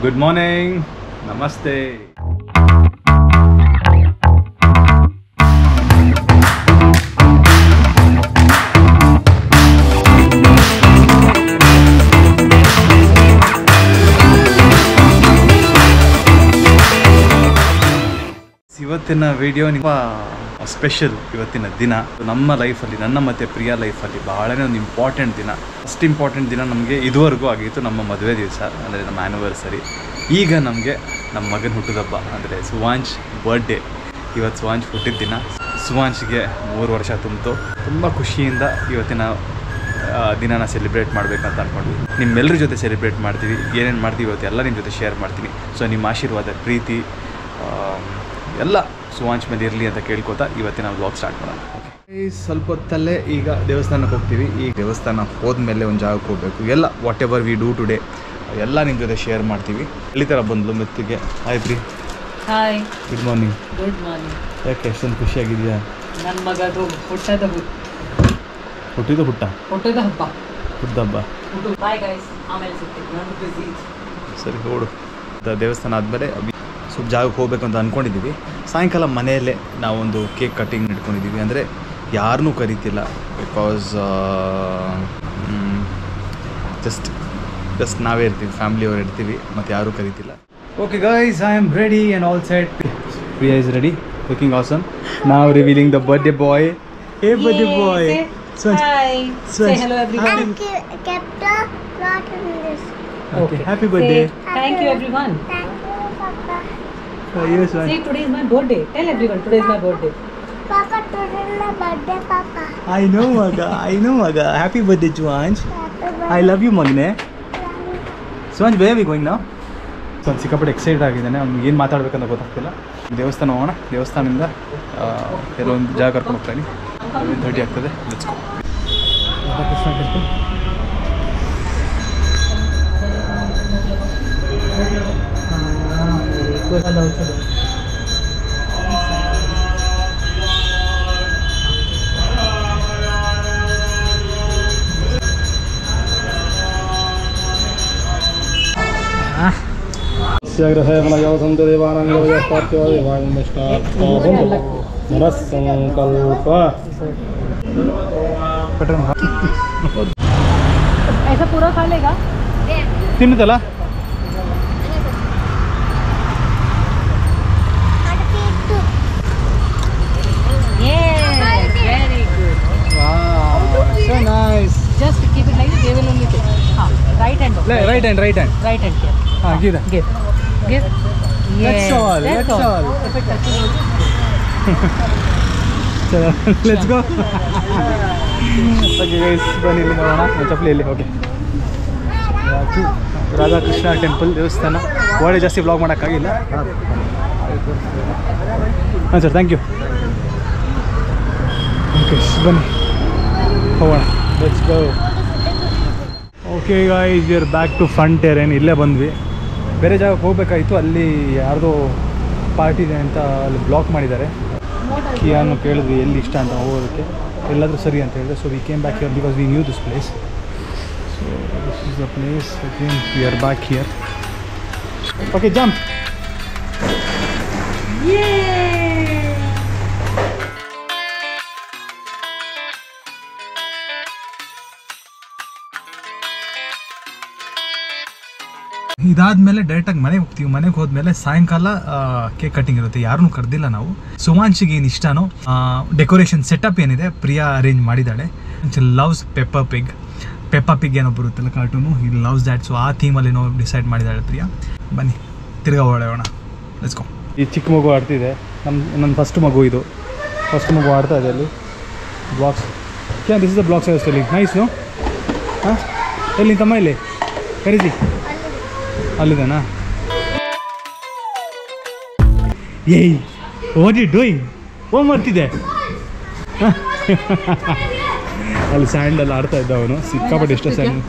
Good morning, ನಮಸ್ತೆ. ಇವತ್ತಿನ video ನಿಮ್ಮ ಸ್ಪೆಷಲ್. ಇವತ್ತಿನ ದಿನ ನಮ್ಮ ಲೈಫಲ್ಲಿ, ನನ್ನ ಮತ್ತು ಪ್ರಿಯಾ ಲೈಫಲ್ಲಿ ಬಹಳನೇ ಒಂದು ಇಂಪಾರ್ಟೆಂಟ್ ದಿನ. ಅಷ್ಟು ಇಂಪಾರ್ಟೆಂಟ್ ದಿನ ನಮಗೆ ಇದುವರೆಗೂ ಆಗಿತ್ತು ನಮ್ಮ ಮದುವೆ ದಿವಸ, ಅಂದರೆ ನಮ್ಮ ಆ್ಯನಿವರ್ಸರಿ. ಈಗ ನಮಗೆ ನಮ್ಮ ಮಗನ ಹುಟ್ಟಿದಬ್ಬ ಅಂದರೆ ಸುವಾಂಶ್ ಬರ್ಡೇ. ಇವತ್ತು ಸುವಾಂಶ್ ಹುಟ್ಟಿದ ದಿನ. ಸುವಾಂಶ್ಗೆ 3 ವರ್ಷ ತುಂಬಿತು. ತುಂಬ ಖುಷಿಯಿಂದ ಇವತ್ತಿನ ದಿನನ ಸೆಲೆಬ್ರೇಟ್ ಮಾಡಬೇಕಂತ ಅಂದ್ಕೊಂಡ್ವಿ. ನಿಮ್ಮೆಲ್ಲರ ಜೊತೆ ಸೆಲೆಬ್ರೇಟ್ ಮಾಡ್ತೀವಿ. ಏನೇನು ಮಾಡ್ತೀವಿ ಇವತ್ತು ಎಲ್ಲ ನಿಮ್ಮ ಜೊತೆ ಶೇರ್ ಮಾಡ್ತೀನಿ. ಸೊ ನಿಮ್ಮ ಆಶೀರ್ವಾದ, ಪ್ರೀತಿ ಎಲ್ಲ ಸುವಾಂಶ್ ಮೇಲೆ ಇರಲಿ ಅಂತ ಕೇಳ್ಕೊತಾ ಇವತ್ತಿನ ವ್ಲಾಗ್ ಸ್ಟಾರ್ಟ್ ಮಾಡೋಣ. ಸ್ವಲ್ಪ ಹೊತ್ತಲ್ಲೇ ಈಗ ದೇವಸ್ಥಾನಕ್ಕೆ ಹೋಗ್ತೀವಿ. ಈಗ ದೇವಸ್ಥಾನ ಹೋದ್ಮೇಲೆ ಒಂದು ಜಾಗಕ್ಕೆ ಹೋಗಬೇಕು. ಎಲ್ಲ whatever we do today ಎಲ್ಲ ನಿಮ್ಮ ಜೊತೆ ಶೇರ್ ಮಾಡ್ತೀವಿ. ಎಲ್ಲಿ ಥರ ಬಂದ್ಲು ಮೆತ್ತಿಗೆ. Hi Pri. Hi, good morning. Good morning. ಯಾಕೆ ಎಷ್ಟೊಂದು ಖುಷಿಯಾಗಿದೆಯಾ? ನನ್ನ ಮಗದು ಹುಟ್ಟಿದ ಹಬ್ಬ. ಬಾಯ್ ಗೈಸ್, ಆಮೇಲೆ ಸಿಗ್ತೀನಿ. ನಾನು ಬಿಸಿ. ಸರಿ ಓಡು. ದೇವಸ್ಥಾನ ಆದಮೇಲೆ ಸ್ವಲ್ಪ ಜಾಗಕ್ಕೆ ಹೋಗ್ಬೇಕು ಅಂತ ಅಂದ್ಕೊಂಡಿದ್ದೀವಿ. ಸಾಯಂಕಾಲ ಮನೆಯಲ್ಲೇ ನಾವೊಂದು ಕೇಕ್ ಕಟ್ಟಿಂಗ್ ಇಟ್ಕೊಂಡಿದ್ದೀವಿ. ಅಂದರೆ ಯಾರನ್ನೂ ಕರಿತಿಲ್ಲ, ಬಿಕಾಸ್ ಜಸ್ಟ್ ನಾವೇ ಇರ್ತೀವಿ, ಫ್ಯಾಮಿಲಿಯವ್ರು ಇರ್ತೀವಿ, ಮತ್ತು ಯಾರೂ ಕರಿತಿಲ್ಲ. Okay guys, I am ready and all set. Priya is ready, looking awesome. ನಾವು revealing the birthday boy. Hey birthday boy. Hi. Say hello everyone. Kept a lot in this. Okay, happy birthday. Thank you everyone. Thank you, Papa. Yes, one. Say today is my birthday. Tell everyone today is my birthday. Papa, today is my birthday, Papa. I know, Maga. Happy birthday, Swanj. I love you, Magne. Swanj, where are we going now? Swanj ಸಿಕ್ಕಾಪಟ್ಟೆ excited ಆಗಿದ್ದಾನೆ. ಅವ್ನಿಗೆ ಏನು ಮಾತಾಡಬೇಕಂತ ಗೊತ್ತಾಗ್ತಿಲ್ಲ. ದೇವಸ್ಥಾನ ಹೋಗೋಣ. ದೇವಸ್ಥಾನದಿಂದ ಕೆಲವೊಂದು ಜಾಗ ಕರ್ಕೊಂಡು ಹೋಗ್ತಾನೆ. 11:30 ಆಗ್ತದೆ. Let's go. ರಾಧಾಕೃಷ್ಣ ಟೆಂಪಲ್. ऐसा पूरा खा लेगा? ತಿನ್ನುತ್ತಲ್ಲ. Yes, very good. Wow, so nice. Just keep it like this. They will only take. हाँ, right hand. Right hand. Right hand here. हाँ, give that. Give. Yes. That's all. If it touches also. ಚಲೋ, let's go. Okay guys, ಬನ್ನಿ ಇಲ್ಲಿ ಹೋಗೋಣ. ಚಪ್ಪಲಿಯಲ್ಲಿ. Okay, Radhakrishna temple ದೇವಸ್ಥಾನ. ಒಳ್ಳೆ ಜಾಸ್ತಿ vlog ಮಾಡೋಕ್ಕಾಗಿಲ್ಲ. ಹಾಂ ಸರ್, ಥ್ಯಾಂಕ್ ಯು. ಓಕೆ ಬನ್ನಿ ಹೋಗೋಣ. Let's go. Okay guys, we are back to fun terrain. ಇಲ್ಲೇ ಬಂದ್ವಿ. ಬೇರೆ ಜಾಗಕ್ಕೆ ಹೋಗಬೇಕಾಯಿತು. ಅಲ್ಲಿ ಯಾರ್ದೋ ಪಾರ್ಟಿ ಇದೆ ಅಂತ ಅಲ್ಲಿ ಬ್ಲಾಕ್ ಮಾಡಿದ್ದಾರೆ. ಕಿಯಾನು ಕೇಳಿದ್ವಿ ಎಲ್ಲಿ ಇಷ್ಟ ಅಂತ ಹೋಗೋದಕ್ಕೆ. ಎಲ್ಲಾದರೂ ಸರಿ ಅಂತ ಹೇಳಿದ್ರೆ. So we came back here because we new this place. So this is the place. Again we are back here. Okay, jump. ಇದಾದ್ಮೇಲೆ ಡೈರೆಕ್ಟಾಗಿ ಮನೆಗೆ ಹೋಗ್ತೀವಿ. ಮನೆಗೆ ಹೋದ್ಮೇಲೆ ಸಾಯಂಕಾಲ ಕೇಕ್ ಕಟ್ಟಿಂಗ್ ಇರುತ್ತೆ. ಯಾರನ್ನೂ ಕರೆದಿಲ್ಲ ನಾವು. ಸುವಾಂಶಿಗೆ ಏನು ಇಷ್ಟನೋ ಡೆಕೋರೇಷನ್ ಸೆಟಪ್ ಏನಿದೆ ಪ್ರಿಯಾ ಅರೇಂಜ್ ಮಾಡಿದ್ದಾಳೆ. ಲವ್ಸ್ ಪೆಪ್ಪಾ ಪಿಗ್ ಏನೋ ಬರುತ್ತಲ್ಲ ಕಾರ್ಟೂನು, ಈ ಲವ್ಸ್ ದ್ಯಾಟ್. ಸೊ ಆ ಥೀಮಲ್ಲಿ ಏನೋ ಡಿಸೈಡ್ ಮಾಡಿದ್ದಾಳೆ ಪ್ರಿಯಾ. ಬನ್ನಿ ತಿರ್ಗಾ ಹೊಡೆಯೋಣ. Let's go. ಈ ಚಿಕ್ಕ ಮಗು ಆಡ್ತಿದೆ. ನನ್ನ ಫಸ್ಟ್ ಮಗು ಇದು. ಫಸ್ಟ್ ಮಗು ಆಡ್ತಾ ಇದೆ ಅಲ್ಲಿ. ಬ್ಲಾಕ್ಸ್ ಕ್ಯಾ ದಿಸ್ ಇಸ್ ದ ಬ್ಲಾಕ್ಸ್ ಅಲ್ಲಿ ನೈಸ್. ನೋ ಹಾಂ, ಎಲ್ಲಿ ತಮ್ಮ ಇಲ್ಲಿ ಕರೀಜಿ ಅಲ್ಲಿದ್ದಾನಾ? ಏಯ್, ವಾಟ್ ಯು ಡೂಯಿಂಗ್? ಓ ಮಾಡ್ತಿದ್ದೆ. ಅಲ್ಲಿ ಸ್ಯಾಂಡಲ್ಲಿ ಆಡ್ತಾ ಇದ್ದ ಅವನು. ಸಿಕ್ಕಾಪಟ್ಟೆ ಇಷ್ಟ and.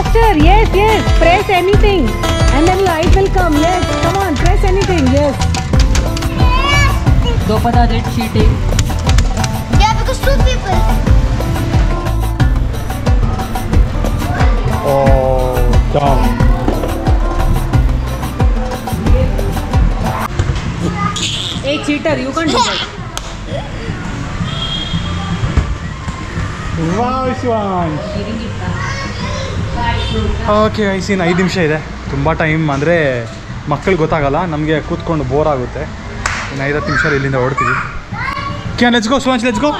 Faster, yes, yes. Press anything, and then light will come. Yes, come on, press anything. Yes. Dopada did cheating. Yeah, because two people. Oh, down. Hey, cheater, you can't do that. Okay ice ಇನ್ನು 5 ನಿಮಿಷ ಇದೆ. ತುಂಬ time ಅಂದರೆ ಮಕ್ಕಳಿಗೆ ಗೊತ್ತಾಗಲ್ಲ, ನಮಗೆ ಕೂತ್ಕೊಂಡು bore ಆಗುತ್ತೆ. ಇನ್ನು 5-10 ನಿಮಿಷ ಇಲ್ಲಿಂದ ಹೊರಡ್ತೀವಿ. Can let's go Suvansh, let's go,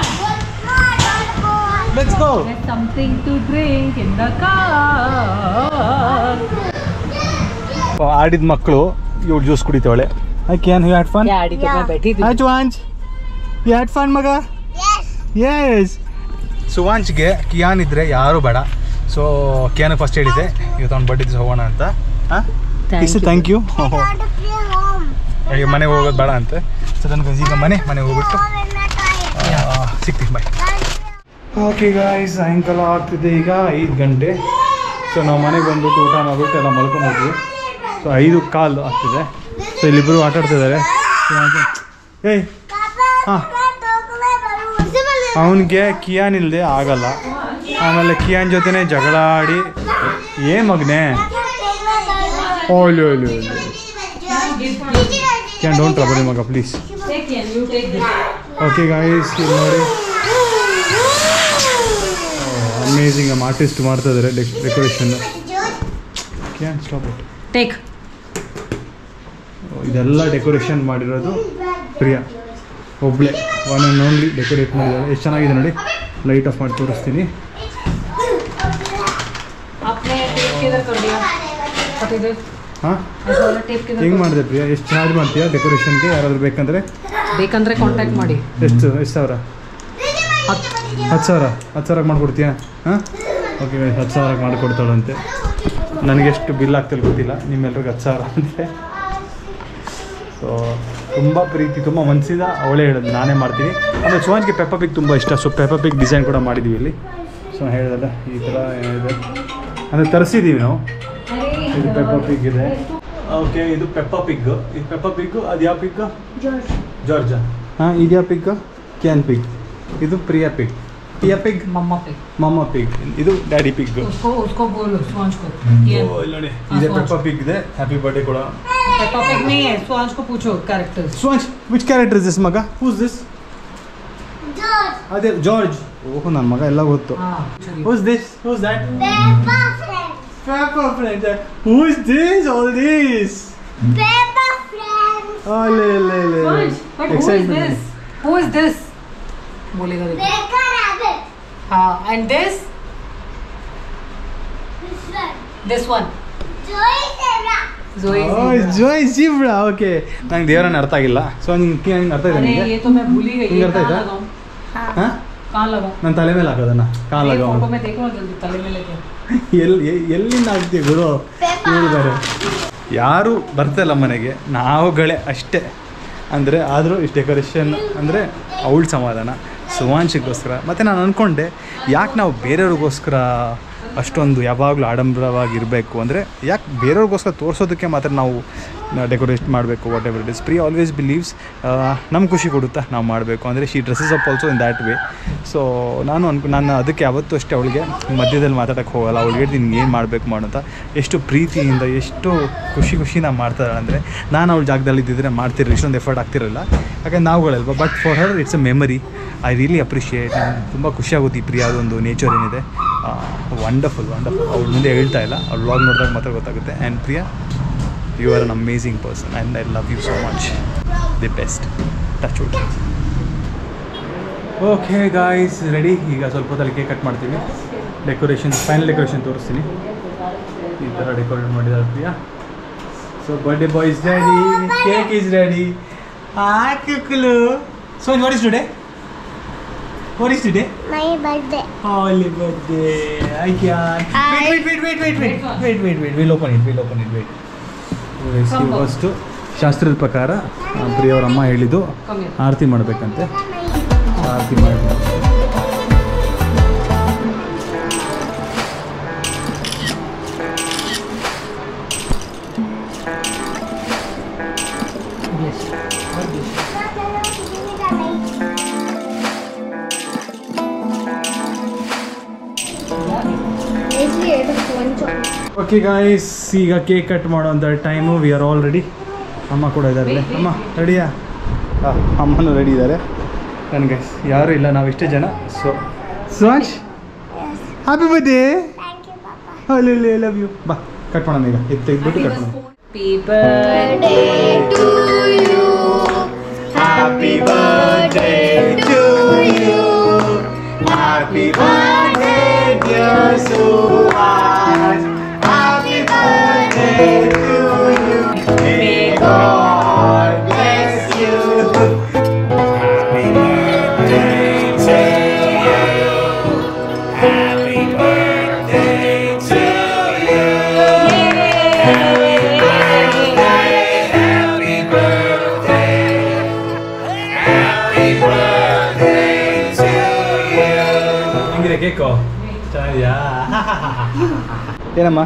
let's go. Get something to drink in the car. ಆಡಿದ ಮಕ್ಕಳು ಇವಳು ಜ್ಯೂಸ್ ಕುಡಿತಾವಳೆ. I can you had fun? Yeah, आड़ी तो मैं बैठी थी. Hi Suvansh, you had fun ಮಗ? ಎಸ್. ಸುವಾಂಚ್ಗೆ ಕಿಯಾನ್ ಇದ್ದರೆ ಯಾರೂ ಬೇಡ. ಸೊ ಕಿಯಾನ್ ಫಸ್ಟ್ ಹೇಳಿದೆ ಇವತ್ತು ಅವ್ನು ಬರ್ಡೇ ದಿವಸ ಹೋಗೋಣ ಅಂತ. ಹಾಂ thank you. I want to play home. ಈಗ ಮನೆಗೆ ಹೋಗೋದು ಬೇಡ ಅಂತೆ. ಸೊ ನನಗೆ ಈಗ ಮನೆಗೆ ಹೋಗ್ಬಿಟ್ಟು ಸಿಗ್ತೀವಿ. ಬಾಯ್. ಓಕೆ ಗಾಯ್ಸ್, ಸಾಯಂಕಾಲ ಆಗ್ತಿದೆ ಈಗ 5 ಗಂಟೆ. ಸೊ ನಾವು ಮನೆಗೆ ಬಂದ್ಬಿಟ್ಟು ಊಟ ಮಾಡಿಬಿಟ್ಟು ಎಲ್ಲ ಮಲ್ಕೊಂಡ್ಬಿಟ್ವಿ. ಸೊ 5:15 ಆಗ್ತಿದೆ. ಸೊ ಇಲ್ಲಿಬ್ಬರು ಆಟ ಆಡ್ತಿದ್ದಾರೆ. ಏಯ್ ಹಾಂ, ಅವನಿಗೆ ಕಿಯಾನ್ ಇಲ್ಲದೆ ಆಗಲ್ಲ. ಆಮೇಲೆ ಕಿಯಾನ್ ಜೊತೆನೇ ಜಗಳ ಆಡಿ ಮಗನೇ ಓಲಿ ಓಲಿ ಓಲಿ. ಕ್ಯಾನ್ ಡೋಂಟ್ ಟ್ರಬಲ್ ಮಗ please. Take it, you take this. Okay guys, ಇಲ್ಲಿ ನೋಡಿ ಅಮೇಝಿಂಗ್. ಆರ್ಟಿಸ್ಟ್ ಮಾಡ್ತಾ ಇದ್ದಾರೆ decoration. Can stop it. Take. ಇದೆಲ್ಲ ಡೆಕೋರೇಷನ್ ಮಾಡಿರೋದು ಪ್ರಿಯಾ ಒಬ್ಳೆ, ಒನ್ ಆ್ಯಂಡ್ ಓನ್ಲಿ ಡೆಕೋರೇಟ್ ಮಾಡಿದ್ದಾರೆ. ಎಷ್ಟು ಚೆನ್ನಾಗಿದೆ ನೋಡಿ. ಲೈಟ್ ಆಫ್ ಮಾಡಿ ತೋರಿಸ್ತೀನಿ. आपने टेप किधर कर दिया? पति दे. ಹಾಂ, ऐसा वाला टेप किधर? ಹೆಂಗೆ ಮಾಡಿದೆ ಪ್ರಿಯಾ? ಎಷ್ಟು ಚಾರ್ಜ್ ಮಾಡ್ತೀಯಾ ಡೆಕೋರೇಷನ್ಗೆ? ಯಾರಾದರೂ ಬೇಕಂದರೆ ಬೇಕಂದ್ರೆ ಕಾಂಟ್ಯಾಕ್ಟ್ ಮಾಡಿ. ಎಷ್ಟು ಸಾವಿರ? 10,000 ಮಾಡಿಕೊಡ್ತೀಯಾ? ಹಾಂ, ಓಕೆ 10,000 ಮಾಡಿಕೊಡ್ತಾಳಂತೆ. ನನಗೆಷ್ಟು ಬಿಲ್ ಆಗ್ತಿಲ್ಲ ಗೊತ್ತಿಲ್ಲ, ನಿಮ್ಮೆಲ್ರಿಗೂ 10,000 ಅಂತೆ. ಸೊ ತುಂಬ ಪ್ರೀತಿ, ತುಂಬ ಮನಸ್ಸಿಂದ ಅವಳೇ ಹೇಳೋದು, ನಾನೇ ಮಾಡ್ತೀನಿ. ಅಂದರೆ ಸುವಾಂಚ್ಗೆ ಪೆಪ್ಪಾ ಪಿಗ್ ತುಂಬ ಇಷ್ಟ. ಸೊ ಪೆಪ್ಪಾ ಪಿಗ್ ಡಿಸೈನ್ ಕೂಡ ಮಾಡಿದ್ದೀವಿ ಇಲ್ಲಿ. ಸೊ ಹೇಳಿದಲ್ಲ ಈ ಥರ ಏನಿದೆ ಅಂದರೆ ತರಿಸಿದ್ದೀವಿ ನಾವು. ಇದು ಪೆಪ್ಪಾ ಪಿಗ್ ಇದೆ. ಓಕೆ, ಇದು ಪೆಪ್ಪಾ ಪಿಗ್. ಇದು ಪೆಪ್ಪಾ ಪಿಗ್. ಅದು ಯಾವ ಪಿಗ್? ಜಾರ್ಜಾ. ಹಾಂ, ಇದು ಯಾವ ಪಿಗ್? Can pig. ಇದು ಪ್ರಿಯಾ ಪಿಗ್. ಪ್ರಿಯಾ ಪಿಗ್, मम्मा पे. ಮಮ್ಮ ಪಿಗ್. ಇದು ಡ್ಯಾಡಿ ಪಿಗ್. उसको बोलो स्वांश को. ये ನೋಡಿ, ಇದೆ ಪೆಪ್ಪಾ ಪಿಗ್ ಇದೆ. ಹ್ಯಾಪಿ ಬರ್ಡೇ ಕೂಡ. पेपा पिग नहीं है, स्वांश को पूछो characters. Suvansh, which character is this ಮಗ? Who's this? George. ಅದೇ ಜಾರ್ಜ್. ಓಹ್, ನನ್ನ ಮಗ ಎಲ್ಲ ಗೊತ್ತು. हां. Who's this? Who's that? Peppa friend. Peppa friend. Who's this? All this? Peppa friend. Swansh, but who is this? Who is this? बोलेगा देखो. Becca rabbit. हाँ, and this Friend. this one. Joy Sarah. Zoe. Joy zebra. Okay, ನಂಗೆ ದೇವರನ್ನ ಅರ್ಥ ಆಗಿಲ್ಲ. So ನಿಂಗೆ ಅರ್ಥ ಇದೆ अरे ನಿಮಗೆ? ये तो मैं भूल ही गई. ಹಿಂಗೆ ये ಅರ್ಥ कहाँ ಆಯ್ತಾ? लगाऊं? ಹಾಂ, कहाँ लगाऊं? ನನ್ನ ತಲೆ ಮೇಲೆ ಹಾಕೋದನ್ನ ಕಾಲ್ ये ಆಗೋ. फोटो में देख लो जल्दी तले में लेके. ಎಲ್ಲಿಂದ ಆಗ್ತೀವಿ ಗುರು? ಹೇಳಿದ್ದಾರೆ ಯಾರು ಬರ್ತಾಯಿಲ್ಲ ಮನೆಗೆ, ನಾವುಗಳೇ ಅಷ್ಟೇ. ಅಂದರೆ ಆದರೂ ಇಷ್ಟು ಡೆಕೋರೇಷನ್ ಅಂದರೆ ಅವಳ ಸಮಾಧಾನ, ಸುವಾಂಶಿಗೋಸ್ಕರ. ಮತ್ತು ನಾನು ಅಂದ್ಕೊಂಡೆ ಯಾಕೆ ನಾವು ಬೇರೆಯವ್ರಿಗೋಸ್ಕರ ಅಷ್ಟೊಂದು ಯಾವಾಗಲೂ ಆಡಂಬರವಾಗಿರಬೇಕು, ಅಂದರೆ ಯಾಕೆ ಬೇರೆಯವ್ರಿಗೋಸ್ಕರ ತೋರಿಸೋದಕ್ಕೆ ಮಾತ್ರ ನಾವು ಡೆಕೋರೇಟ್ ಮಾಡಬೇಕು. What ever it is. Priya always believes ನಮ್ಗೆ ಖುಷಿ ಕೊಡುತ್ತಾ ನಾವು ಮಾಡಬೇಕು. ಅಂದರೆ she dresses up also in that way. So ನಾನು ಅದಕ್ಕೆ ಯಾವತ್ತೂ ಅಷ್ಟೇ ಅವಳಿಗೆ ಮಧ್ಯದಲ್ಲಿ ಮಾತಾಡೋಕ್ಕೆ ಹೋಗಲ್ಲ. ಅವಳಿಗೆ ಹೇಳ್ತೀನಿ ಏನು ಮಾಡಬೇಕು ಮಾಡೋಂಥ. ಎಷ್ಟು ಪ್ರೀತಿಯಿಂದ ಎಷ್ಟು ಖುಷಿನ ಮಾಡ್ತಾಳೆ ಅಂದರೆ, ನಾನು ಅವಳ ಜಾಗದಲ್ಲಿ ಇದ್ದಿದ್ರೆ ಮಾಡ್ತಿರಲಿಲ್ಲ, ಇಷ್ಟೊಂದು ಎಫರ್ಟ್ ಆಗ್ತಿರಲಿಲ್ಲ. ಯಾಕಂದ್ರೆ ನಾವುಗಳಲ್ವ. But for her it's a memory. I really appreciate. ನಂಗೆ ತುಂಬ ಖುಷಿಯಾಗುತ್ತೆ ಈ ಪ್ರಿಯಾದೊಂದು ನೇಚರ್ ಏನಿದೆ. ವಂಡರ್ಫುಲ್. ಅವ್ಳ ಮುಂದೆ ಹೇಳ್ತಾ ಇಲ್ಲ, ಅವ್ಳ ವ್ಲಾಗ್ ನೋಡಿದಾಗ ಮಾತ್ರ ಗೊತ್ತಾಗುತ್ತೆ. And Priya, you are an amazing person and I love you so much. The best. Touch wood. Okay guys, ready. ಈಗ ಸ್ವಲ್ಪ ಹೊತ್ತಲ್ಲಿ ಕೇಕ್ ಕಟ್ ಮಾಡ್ತೀವಿ. ಡೆಕೋರೇಷನ್, ಫೈನಲ್ ಡೆಕೋರೇಷನ್ ತೋರಿಸ್ತೀನಿ. ಈ ಥರ ಡೆಕೋರೇಟ್ ಮಾಡಿದ್ದಾರೆ Priya. So birthday boy is ready, cake is ready. ಕುಕ್ಕಲು. So what is today? What is today? My birthday. Holy birthday. I can't. Wait. We'll open it. Wait. First ಶಾಸ್ತ್ರದ ಪ್ರಕಾರ ಪ್ರಿಯವ್ರ ಅಮ್ಮ ಹೇಳಿದ್ದು ಆರತಿ ಮಾಡಬೇಕಂತೆ. ಆರತಿ ಮಾಡಿ ಓಕೆ ಗಾಯ್ಸ್, ಈಗ ಕೇಕ್ ಕಟ್ ಮಾಡೋಂಥ time. We are all ready. ಅಮ್ಮ ಕೂಡ ಇದ್ದಾರೆ. ಅಮ್ಮ ರೆಡಿಯಾ? ಹಾಂ, ಅಮ್ಮನೂ ರೆಡಿ ಇದ್ದಾರೆ. ನನ್ನ ಗೈಸ್ ಯಾರೂ ಇಲ್ಲ, ನಾವು ಇಷ್ಟೇ ಜನ. So Suhash, happy birthday. I love you. ಬಾ ಕಟ್ ಮಾಡೋಣ ಈಗ. ಇದು ತೆಗೆದ್ಬಿಟ್ಟು ಕಟ್ ಮಾಡೋಣ. Happy birthday to you. Happy birthday to you. Happy birthday dear Suhash. Happy birthday to you. May God bless you. Happy birthday to you. Happy birthday to you. Happy birthday. Happy birthday to you. ಹೆಂಗಿದೆ cake? ಚೆನ್ನಾಗಿದೆಯಾ? ಏನಮ್ಮ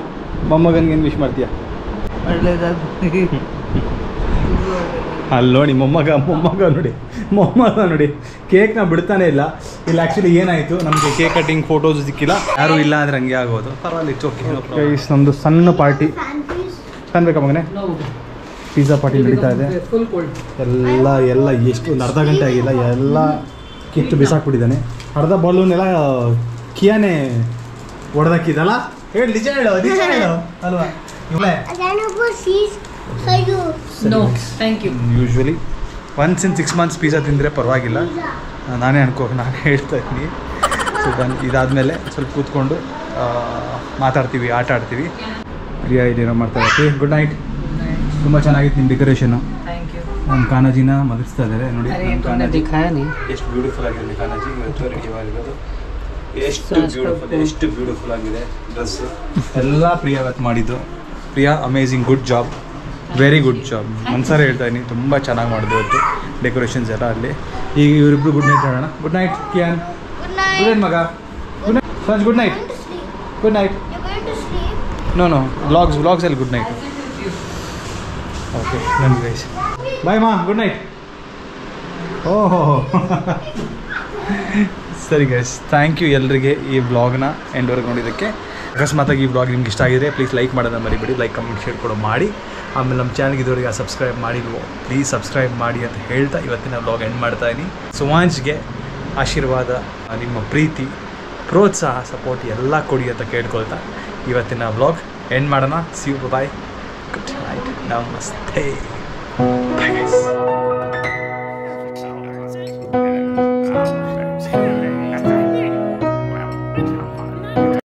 ಮೊಮ್ಮಗನಿಗೇನು wish ಮಾಡ್ತೀಯಾ? ಅಲ್ಲಿ ನೋಡಿ ಮೊಮ್ಮಗ ನೋಡಿ ಕೇಕ್ನ ಬಿಡ್ತಾನೆ ಇಲ್ಲ. ಇಲ್ಲಿ ಆ್ಯಕ್ಚುಲಿ ಏನಾಯಿತು, ನಮಗೆ ಕೇಕ್ ಕಟ್ಟಿಂಗ್ ಫೋಟೋಸ್ ಸಿಕ್ಕಿಲ್ಲ. ಯಾರೂ ಇಲ್ಲ ಅಂದರೆ ಹಂಗೆ ಆಗೋದು. ಪರವಾಗಿಲ್ಲ, ಇಟ್ಸ್ ಓಕೆ. ಗೈಸ್, ನಮ್ಮದು ಸಣ್ಣ ಪಾರ್ಟಿ ಕಾಣ್ಬೇಕಾ ಮಗನೇ? ಪಿಜ್ಜಾ ಪಾರ್ಟಿ ನಡೀತಾ ಇದೆ. ಎಲ್ಲ ಎಷ್ಟು ಒಂದು ಅರ್ಧ ಗಂಟೆ ಆಗಿಲ್ಲ, ಎಲ್ಲ ಕಿತ್ತು ಬಿಸಾಕ್ಬಿಟ್ಟಿದ್ದಾನೆ. ಅರ್ಧ ಬಲೂನೆಲ್ಲ ಕಿಯಾನೇ ಹೊಡೆದಾಕಿದಲ್ಲ. ಹೇಳಿ, ನಿಜ ಹೇಳು ಅಲ್ವಾ? No, thank you. Usually once in 6 months pizza ತಿಂದರೆ ಪರವಾಗಿಲ್ಲ, ನಾನು ಹೇಳ್ತಾ ಇದ್ದೀನಿ. ಸೊ ಇದಾದಮೇಲೆ ಸ್ವಲ್ಪ ಕೂತ್ಕೊಂಡು ಮಾತಾಡ್ತೀವಿ, ಆಟ ಆಡ್ತೀವಿ. ಪ್ರಿಯಾ ಇದೇನೋ ಮಾಡ್ತಾ ಇರ್ತೀವಿ. Good night. ತುಂಬ ಚೆನ್ನಾಗಿತ್ತು ನಿಮ್ಮ ಡೆಕೋರೇಷನು. Thank you. ನಮ್ಮ ಕಾನಾಜಿನ ಮಲಗಿಸ್ತಾ ಇದ್ದಾರೆ ನೋಡಿ. ನಮ್ಮ ಕಾನಾಜಿ ದಿಖಾಯ ನೀ ಎಷ್ಟು ಬ್ಯೂಟಿಫುಲ್ ಆಗಿದೆ ಕಾನಾಜಿ. ಇವತ್ತು ರೆಡಿ ಆಗಿರೋದು ಎಷ್ಟು ಬ್ಯೂಟಿಫುಲ್ ಆಗಿದೆ ಡ್ರೆಸ್ಸು ಎಲ್ಲ. ಪ್ರಿಯಾ ಇವತ್ತು ಮಾಡಿದ್ದು. Priya amazing, good job, very good job. ಮನ್ಸಾರೆ ಹೇಳ್ತಾ ಇದ್ದೀನಿ, ತುಂಬ ಚೆನ್ನಾಗಿ ಮಾಡಿದೆ ಇವತ್ತು ಡೆಕೋರೇಷನ್ಸ್ ಎಲ್ಲ ಅಲ್ಲಿ. ಈಗ ಇವರಿಬ್ರು ಗುಡ್ ನೈಟ್ ಹೇಳೋಣ. Good night Kiyan. Good night ಮಗ. Good night Sanj. Good night. Good night. No vlogs ಅಲ್ಲಿ ಗುಡ್ ನೈಟ್. ಓಕೆ ನನ್ನ ಗೈಸ್, ಬಾಯ್ ಮಾ. Good night. ಓಹೋ ಸರಿ ಗೈಸ್, ಥ್ಯಾಂಕ್ ಯು ಎಲ್ರಿಗೆ ಈ ವ್ಲಾಗ್ನ ಎಂಡ್ವರೆಗೆ ನೋಡಿದ್ದಕ್ಕೆ. ಅಕಸ್ಮಾತಾಗಿ ಈ ವ್ಲಾಗ್ ನಿಮ್ಗೆ ಇಷ್ಟ ಆಗಿದೆ, ಪ್ಲೀಸ್ ಲೈಕ್ ಮಾಡೋದನ್ನ ಮರಿಬೇಡಿ. ಲೈಕ್, ಕಮೆಂಟ್, ಶೇರ್ ಕೂಡ ಮಾಡಿ. ಆಮೇಲೆ ನಮ್ಮ ಚಾನಲ್ಗೆ ಇದುವರೆಗೆ ಸಬ್ಸ್ಕ್ರೈಬ್ ಮಾಡಿಲ್ವೋ ಪ್ಲೀಸ್ ಸಬ್ಸ್ಕ್ರೈಬ್ ಮಾಡಿ ಅಂತ ಹೇಳ್ತಾ ಇವತ್ತಿನ ವ್ಲಾಗ್ ಎಂಡ್ ಮಾಡ್ತಾ ಇದ್ದೀನಿ. ಸುಹಾಂಶ್ಗೆ ಆಶೀರ್ವಾದ, ನಿಮ್ಮ ಪ್ರೀತಿ, ಪ್ರೋತ್ಸಾಹ, ಸಪೋರ್ಟ್ ಎಲ್ಲ ಕೊಡಿ ಅಂತ ಕೇಳ್ಕೊಳ್ತಾ ಇವತ್ತಿನ ವ್ಲಾಗ್ ಎಂಡ್ ಮಾಡೋಣ. See you, bye, good night, ನಮಸ್ತೆ.